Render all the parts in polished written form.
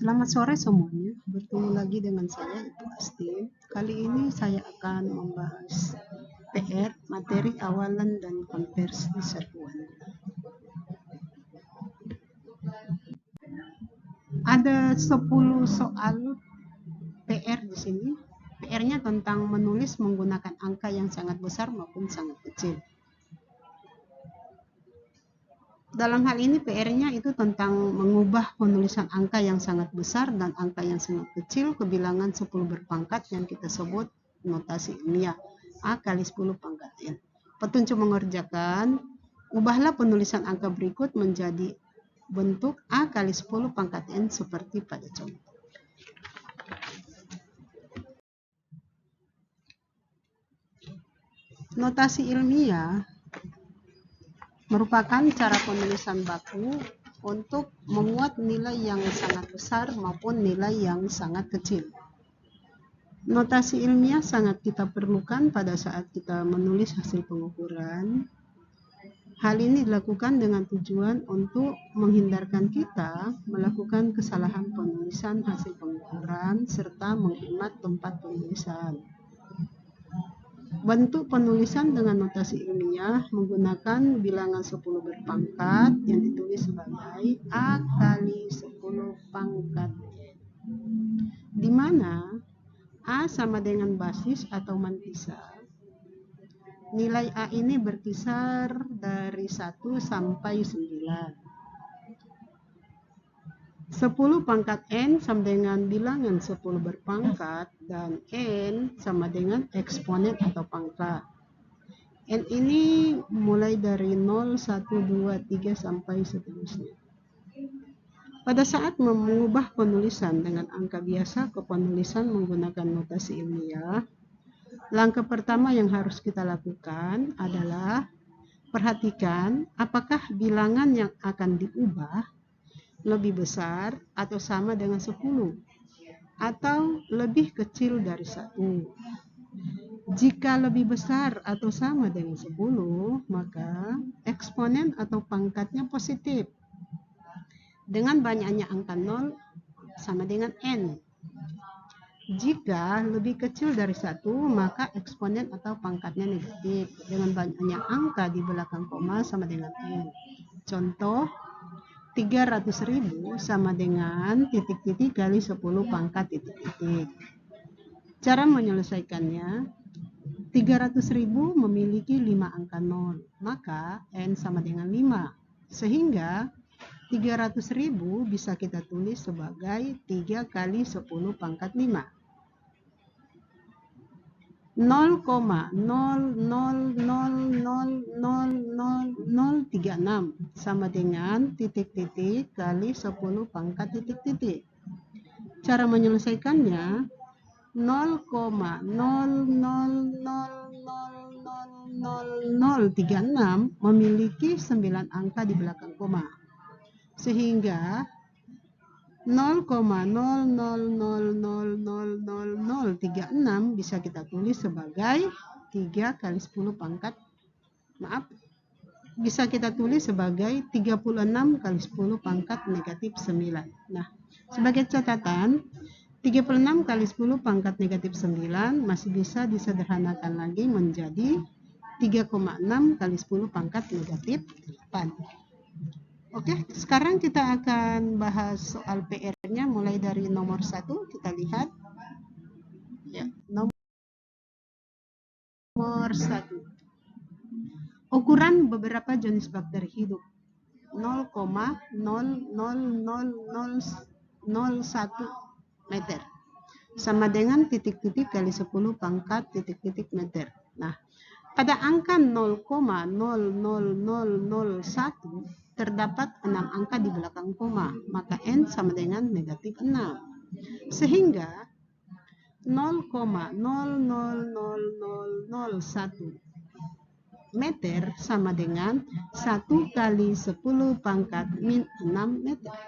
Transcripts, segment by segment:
Selamat sore semuanya, bertemu lagi dengan saya Ibu Asti. Kali ini saya akan membahas PR, materi awalan dan konversi seruan. Ada 10 soal PR di sini. PR-nya tentang menulis menggunakan angka yang sangat besar maupun sangat kecil. Dalam hal ini PR-nya itu tentang mengubah penulisan angka yang sangat besar dan angka yang sangat kecil ke bilangan 10 berpangkat yang kita sebut notasi ilmiah A kali 10 pangkat N. Petunjuk mengerjakan, ubahlah penulisan angka berikut menjadi bentuk A kali 10 pangkat N seperti pada contoh. Notasi ilmiah merupakan cara penulisan baku untuk memuat nilai yang sangat besar maupun nilai yang sangat kecil. Notasi ilmiah sangat kita perlukan pada saat kita menulis hasil pengukuran. Hal ini dilakukan dengan tujuan untuk menghindarkan kita melakukan kesalahan penulisan hasil pengukuran serta menghemat tempat penulisan. Bentuk penulisan dengan notasi ilmiah menggunakan bilangan 10 berpangkat yang ditulis sebagai A kali 10 pangkat N, di mana A sama dengan basis atau mantisa. Nilai A ini berkisar dari 1 sampai 9. 10 pangkat N sama dengan bilangan 10 berpangkat dan N sama dengan eksponen atau pangkat. N ini mulai dari 0, 1, 2, 3 sampai seterusnya. Pada saat mengubah penulisan dengan angka biasa ke penulisan menggunakan notasi ilmiah, langkah pertama yang harus kita lakukan adalah perhatikan apakah bilangan yang akan diubah lebih besar atau sama dengan 10 atau lebih kecil dari 1. Jika lebih besar atau sama dengan 10, maka eksponen atau pangkatnya positif. Dengan banyaknya angka 0 sama dengan N. Jika lebih kecil dari 1, maka eksponen atau pangkatnya negatif. Dengan banyaknya angka di belakang koma sama dengan N. Contoh, 300.000 sama dengan titik-titik kali 10 pangkat titik-titik. Cara menyelesaikannya, 300.000 memiliki 5 angka 0, maka N sama dengan 5. Sehingga 300.000 bisa kita tulis sebagai 3 kali 10 pangkat 5. 0,00000036 sama dengan titik-titik kali 10 pangkat titik-titik. Cara menyelesaikannya 0,00000036 memiliki 9 angka di belakang koma. Sehingga 0,00000036 bisa kita tulis sebagai 3 kali 10 pangkat, bisa kita tulis sebagai 36 kali 10 pangkat negatif 9. Nah, sebagai catatan, 36 kali 10 pangkat negatif 9 masih bisa disederhanakan lagi menjadi 3,6 kali 10 pangkat negatif 8. Oke, sekarang kita akan bahas soal PR-nya mulai dari nomor 1. Kita lihat. Ya, nomor 1. Ukuran beberapa jenis bakteri hidup 0,00001 meter sama dengan titik-titik kali 10 pangkat titik-titik meter. Nah, pada angka 0,00001 terdapat 6 angka di belakang koma, maka N sama dengan negatif 6. Sehingga 0,00001 meter sama dengan 1 kali 10 pangkat min 6 meter.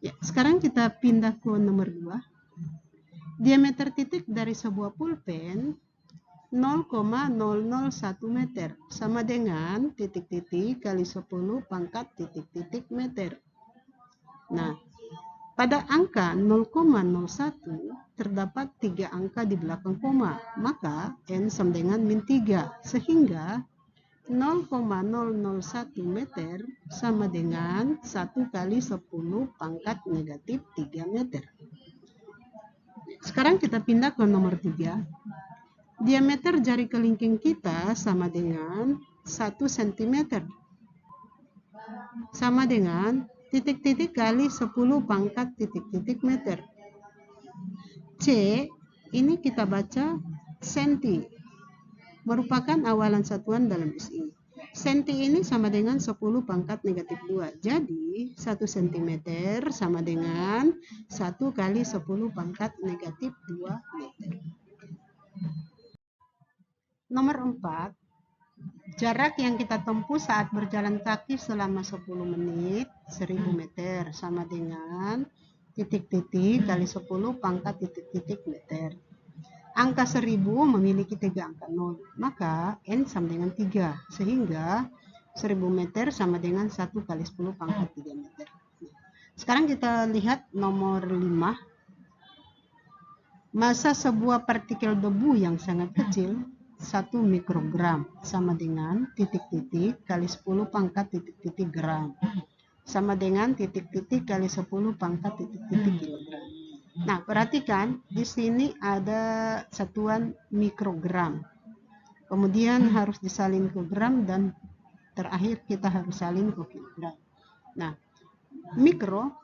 Ya, sekarang kita pindah ke nomor 2. Diameter titik dari sebuah pulpen 0,001 meter sama dengan titik-titik kali 10 pangkat titik-titik meter. Nah, Pada angka 0,01 terdapat 3 angka di belakang koma, maka N sama dengan min 3, sehingga 0,001 meter sama dengan 1 kali 10 pangkat negatif 3 meter. Sekarang kita pindah ke nomor 3. Diameter jari kelingking kita sama dengan 1 cm. Sama dengan titik-titik kali 10 pangkat titik-titik meter. C, ini kita baca senti, merupakan awalan satuan dalam SI. Senti ini sama dengan 10 pangkat negatif 2. Jadi 1 cm sama dengan 1 kali 10 pangkat negatif 2 meter. Nomor 4. Jarak yang kita tempuh saat berjalan kaki selama 10 menit 1000 meter sama dengan titik-titik kali 10 pangkat titik-titik meter. Angka 1000 memiliki 3 angka 0, maka N sama dengan 3, sehingga 1000 meter sama dengan 1 kali 10 pangkat 3 meter. Sekarang kita lihat nomor 5. Massa sebuah partikel debu yang sangat kecil 1 mikrogram sama dengan titik-titik kali 10 pangkat titik-titik gram sama dengan titik-titik kali 10 pangkat titik-titik kilogram. Nah, perhatikan di sini ada satuan mikrogram. Kemudian harus disalin ke gram dan terakhir kita harus salin ke kilogram. Nah, mikro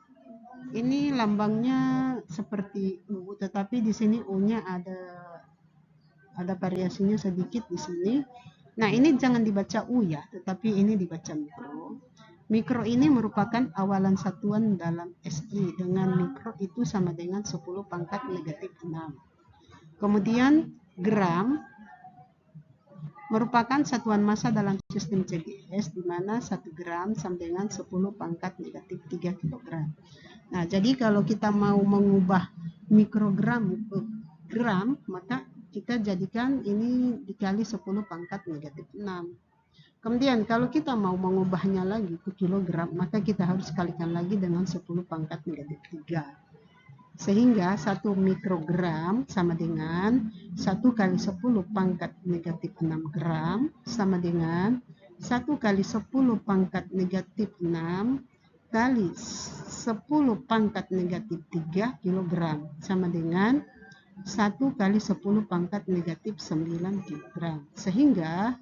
ini lambangnya seperti U, tetapi di sini U-nya ada variasinya sedikit di sini. Nah, ini jangan dibaca U ya, tetapi ini dibaca mikro. Mikro ini merupakan awalan satuan dalam SI, dengan mikro itu sama dengan 10 pangkat negatif 6. Kemudian gram merupakan satuan massa dalam sistem CGS, di mana 1 gram sama dengan 10 pangkat negatif 3 kg. Nah, jadi kalau kita mau mengubah mikrogram ke gram, maka kita jadikan ini dikali 10 pangkat negatif 6. Kemudian kalau kita mau mengubahnya lagi ke kilogram, maka kita harus kalikan lagi dengan 10 pangkat negatif 3. Sehingga 1 mikrogram sama dengan 1 kali 10 pangkat negatif 6 gram sama dengan 1 kali 10 pangkat negatif 6 kali 10 pangkat negatif 3 kilogram sama dengan 1 kali 10 pangkat negatif 9 kg. Sehingga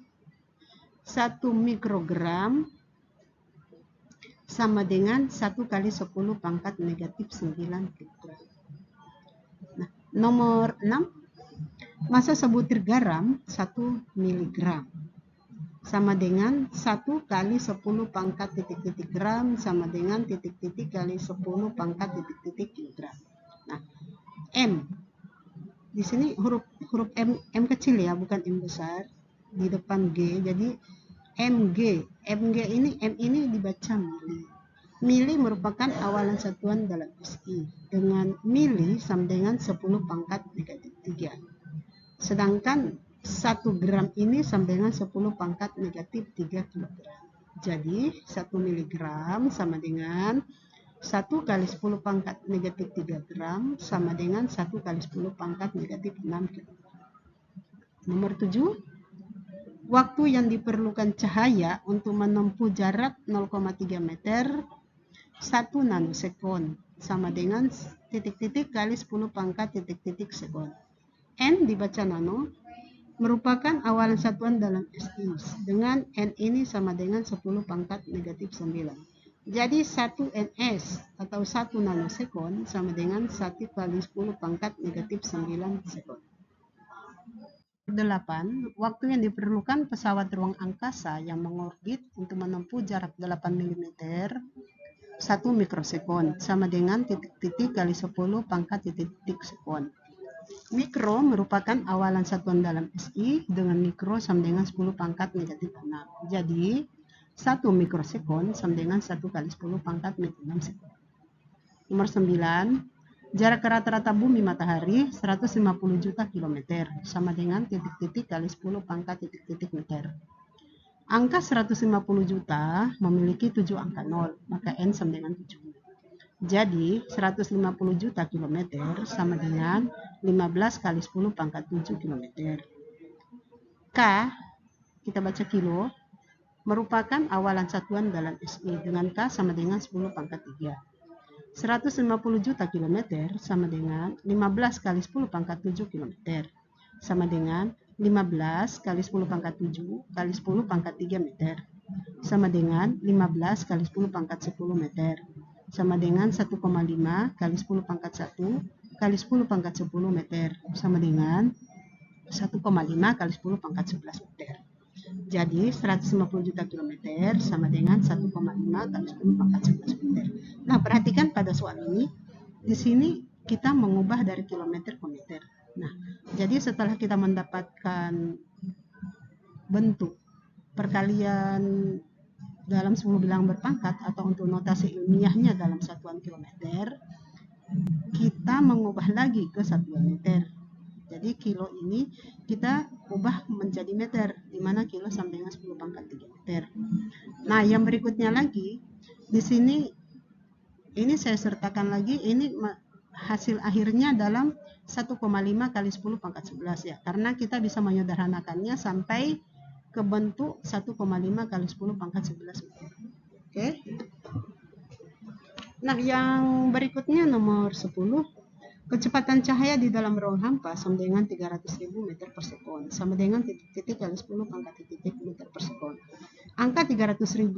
1 mikrogram sama dengan 1 kali 10 pangkat negatif 9 kg. Nah, nomor 6. Massa sebutir garam 1 mg sama dengan 1 kali 10 pangkat titik-titik gram sama dengan titik-titik kali 10 pangkat titik-titik kilogram. Nah, M. Di sini huruf M kecil ya, bukan M besar di depan G. Jadi mg ini, M ini dibaca mili. Mili merupakan awalan satuan dalam SI, dengan mili sama dengan 10 pangkat negatif 3. Sedangkan 1 gram ini sama dengan 10 pangkat negatif 3 kg. Jadi 1 miligram sama dengan 1 kali 10 pangkat negatif 3 gram sama dengan 1 kali 10 pangkat negatif 6 kg. Nomor 7. Waktu yang diperlukan cahaya untuk menempuh jarak 0,3 meter 1 nanosekon sama dengan titik-titik kali 10 pangkat titik-titik sekon. N dibaca nano, merupakan awalan satuan dalam SI, dengan N ini sama dengan 10 pangkat negatif 9. Jadi 1 ns atau 1 nanosekon sama dengan 1 kali 10 pangkat negatif 9 sekon. 8. Waktu yang diperlukan pesawat ruang angkasa yang mengorbit untuk menempuh jarak 8 mm 1 mikrosekon sama dengan titik-titik kali 10 pangkat titik-titik sekon. Mikro merupakan awalan satuan dalam SI, dengan mikro sama dengan 10 pangkat negatif 6. Jadi 1 mikrosekon sama dengan 1 kali 10 pangkat negatif 6 sekon. Nomor 9. Jarak rata-rata bumi matahari 150 juta kilometer sama dengan titik-titik kali 10 pangkat titik-titik meter. Angka 150 juta memiliki 7 angka 0, maka N sama dengan 7. Jadi 150 juta kilometer sama dengan 15 kali 10 pangkat 7 kilometer. K, kita baca kilo, merupakan awalan satuan dalam SI dengan K sama dengan 10 pangkat 3. 150 juta kilometer sama dengan 15 kali 10 pangkat 7 kilometer. Sama dengan 15 kali 10 pangkat 7 kali 10 pangkat 3 meter. Sama dengan 15 kali 10 pangkat 10 meter. Sama dengan 1,5 kali 10 pangkat 1 kali 10 pangkat 10 meter. Sama dengan 1,5 kali 10 pangkat 11 meter. Jadi 150 juta kilometer sama dengan 1,5 kali 10 pangkat 11 meter. Nah, perhatikan pada soal ini, di sini kita mengubah dari kilometer ke meter. Nah, jadi setelah kita mendapatkan bentuk perkalian dalam 10 bilangan berpangkat atau untuk notasi ilmiahnya dalam satuan kilometer, kita mengubah lagi ke satuan meter. Jadi kilo ini kita ubah menjadi meter, di mana kilo sama dengan 10 pangkat 3 meter. Nah, yang berikutnya lagi, di sini ini saya sertakan lagi, ini hasil akhirnya dalam 1,5 kali 10 pangkat 11 ya, karena kita bisa menyederhanakannya sampai ke bentuk 1,5 kali 10 pangkat 11 meter. Oke. Nah, yang berikutnya nomor 10. Kecepatan cahaya di dalam ruang hampa sama dengan 300.000 meter per sekon, sama dengan titik-titik kali 10 pangkat titik meter per sekon. Angka 300.000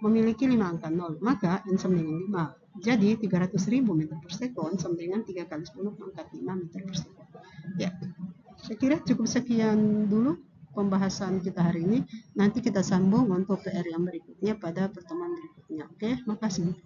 memiliki 5 angka 0, maka N sama dengan 5. Jadi 300.000 meter per sekon sama dengan 3 kali 10 pangkat 5 meter per sekon. Ya, saya kira cukup sekian dulu pembahasan kita hari ini. Nanti kita sambung untuk PR yang berikutnya pada pertemuan berikutnya. Oke, makasih.